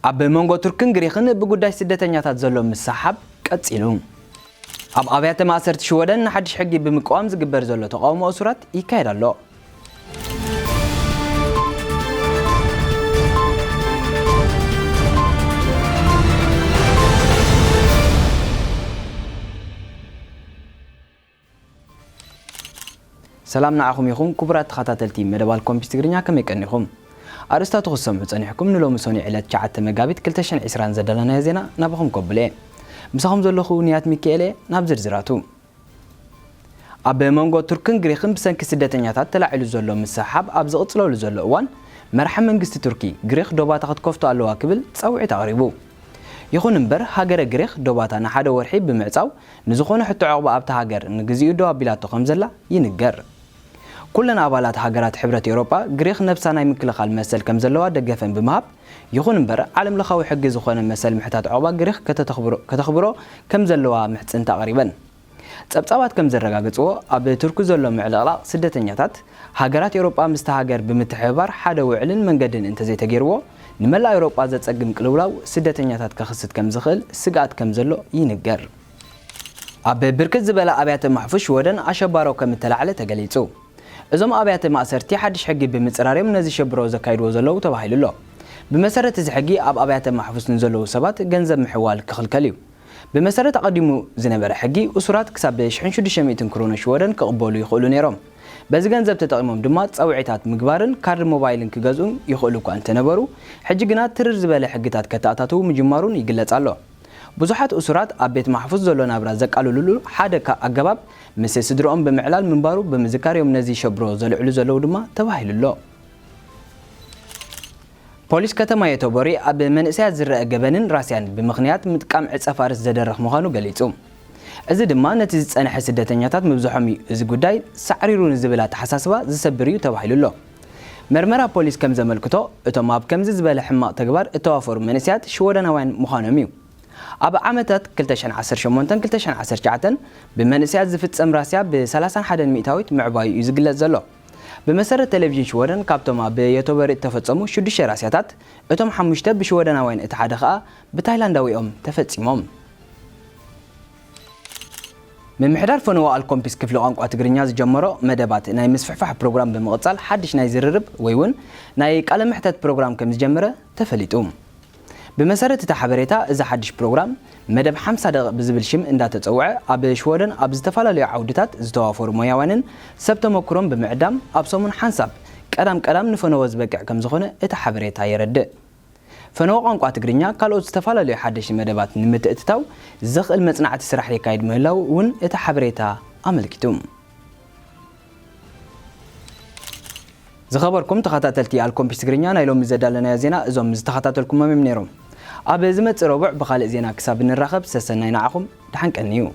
ኣብ መንጎ ቱርክን ግሪክን ብጉዳይ ስደተኛታት ዘሎ ምሳሓብ ቀፂሉ ኣብ ኣብያተ ማእሰርቲ ሽወደን ሓድሽ ሕጊ ብምቃወም ዝግበር ዘሎ ተቃውሞ እሱራት ይካየድ ኣሎ ሰላም ናዓኹም ይኹም ክቡራት ተኸታተልቲ መደባል ኮምፒስ ትግርኛ ከመይ ቀኒኹም ኣርስታቱ ክሰምዑ ጸኒሕኩም ንሎሚ ሰኒ ዕለት 9 መጋቢት 2020 ዘዳለና ዜና ናብኹም ቆብለ ምሳኹም ዘለኹ ንያት ሚካኤል ናብ ዝርዝራቱ ኣብ መንጎ ቱርክን ግሪክን ብሰንኪ ስደተኛታት ተላዒሉ ዘሎ ምሳሓብ ኣብ ዝቕጽለሉ ዘሎ እዋን መራሒ መንግስቲ ቱርኪ ግሪክ ዶባታ ክትከፍቱ ኣለዋ ክብል ጸውዒት ኣቕሪቡ ይኹን እምበር ሃገረ ግሪክ ዶባታ ንሓደ ወርሒ ብምዕጻው ንዝኾነ ሕቶ ዕቕባ ኣብታ ሃገር ንግዚኡ ዶ ኣቢላቶ ከም ዘላ ይንገር ኩለን ኣባላት ሃገራት ሕብረት ኤውሮጳ ግሪክ ነብሳ ናይ ምክልኻል መሰል ከም ዘለዋ ደገፈን ብምሃብ ይኹን እምበር ዓለም ለኻዊ ሕጊ ዝኾነ መሰል ምሕታት ዕቕባ ግሪክ ከተኽብሮ ከም ዘለዋ ምሕጽንታ ኣቕሪበን ጸብጻባት ከም ዘረጋግጽዎ ኣብ ቱርክ ዘሎ ምዕልቕላቕ ስደተኛታት ሃገራት ኤውሮጳ ምስቲ ሃገር ብምትሕብባር ሓደ ውዕልን መንገድን እንተዘይተገይርዎ ንመላእ ኤውሮጳ ዘጸግም ቅልውላው ስደተኛታት ከኽስት ከም ዝኽእል ስጋኣት ከም ዘሎ ይንገር ኣብ ብርክት ዝበለ ኣብያተ ማሕፉሽ ወደን ኣሸባሮ ከም ተላዕለ ተገሊጹ እዞም ኣብያተ ማእሰርቲ ሓድሽ ሕጊ ብምጽራርዮም ነዚ ሸብሮ ዘካይድዎ ዘለዉ ተባሂሉሎ ብመሰረት እዚ ሕጊ ኣብ ኣብያተ ማሕፉስ ንዘለዉ ሰባት ገንዘብ ምሕዋል ክኽልከል እዩ ብመሰረት ኣቐዲሙ ዝነበረ ሕጊ እሱራት ክሳብ 1600 ክሮኖ ሽወደን ክቕበሉ ይኽእሉ ነይሮም በዚ ገንዘብ ተጠቒሞም ድማ ጸውዒታት ምግባርን ካርድ ሞባይልን ክገዝኡ ይኽእሉ እኳ እንተነበሩ ሕጂ ግና ትርር ዝበለ ሕግታት ከተኣታተው ምጅማሩን ይግለጽ ኣሎ ብዙሓት እሱራት ኣብ ቤት ማሕፉስ ዘሎ ናብራ ዘቃልሉሉ ሓደ ኣገባብ ምስ ስድሮኦም ብምዕላል ምንባሩ ብምዝካርዮም ነዚ ሸብሮ ዘልዕሉ ዘለዉ ድማ ተባሂሉሎ ፖሊስ ከተማ የቶቦሪ ኣብ መንእሰያት ዝረአ ገበንን ራስያን ብምኽንያት ምጥቃም ዕጸፋርስ ዘደረኽ ምዃኑ ገሊጹ እዚ ድማ ነቲ ዝጸንሐ ስደተኛታት ምብዝሖም እዚ ጉዳይ ሳዕሪሩ ንዝብላ ተሓሳስባ ዝሰብር እዩ ተባሂሉሎ መርመራ ፖሊስ ከም ዘመልክቶ እቶም ኣብ ከምዚ ዝበለ ሕማቕ ተግባር እተዋፈሩ መንእሰያት ሽወደናውያን ምዃኖም እዩ ኣብ ዓመታት 2018-2019 ብመንእሰያት ዝፍጸም ራስያ ብ31 ሚእታዊት ምዕባዩ እዩ ዝግለጽ ዘሎ ብመሰረት ቴሌቪዥን ሽወደን ካብቶም ኣብ የቶበሪ ተፈጸሙ 6 ራስያታት እቶም 5 ብሽወደናውያን እቲ ሓደ ኸኣ ብታይላንዳዊኦም ተፈጺሞም ምምሕዳር ፈነወ ኣልኮምፒስ ክፍሊ ቋንቋ ትግርኛ ዝጀመሮ መደባት ናይ ምስፍሕፋሕ ፕሮግራም ብምቕጻል ሓድሽ ናይ ዝርርብ ወይ እውን ናይ ቃለ ምሕተት ፕሮግራም ከም ዝጀመረ ተፈሊጡ بمسارة تحبريتا إذا حدش برنامج مدب 5 دقائق بزبل شم إن دات تسوع أب شوادن أب زتفعل لي عودتات زتوافر مياوانن سبت مكرم بمعدم أبصمون حنسب كلام نفنوز بقع كم زخنة تحبريتا يرد فنوع قنقات تجرينيا قالوا زتفعل لي حدش مدبات نمت اتتاو زخ المصنعات السرح لي كايد مهلاو ون تحبريتا عملكتم زخبركم تخطاتلتي على الكمبيوتر تجرينيا نايلوم زدالنا زينا زوم زتخطاتلكم ممنيرهم أبي زمت ربع بخالق زينا كسب الرخب سسناي نعكم دحنك النيو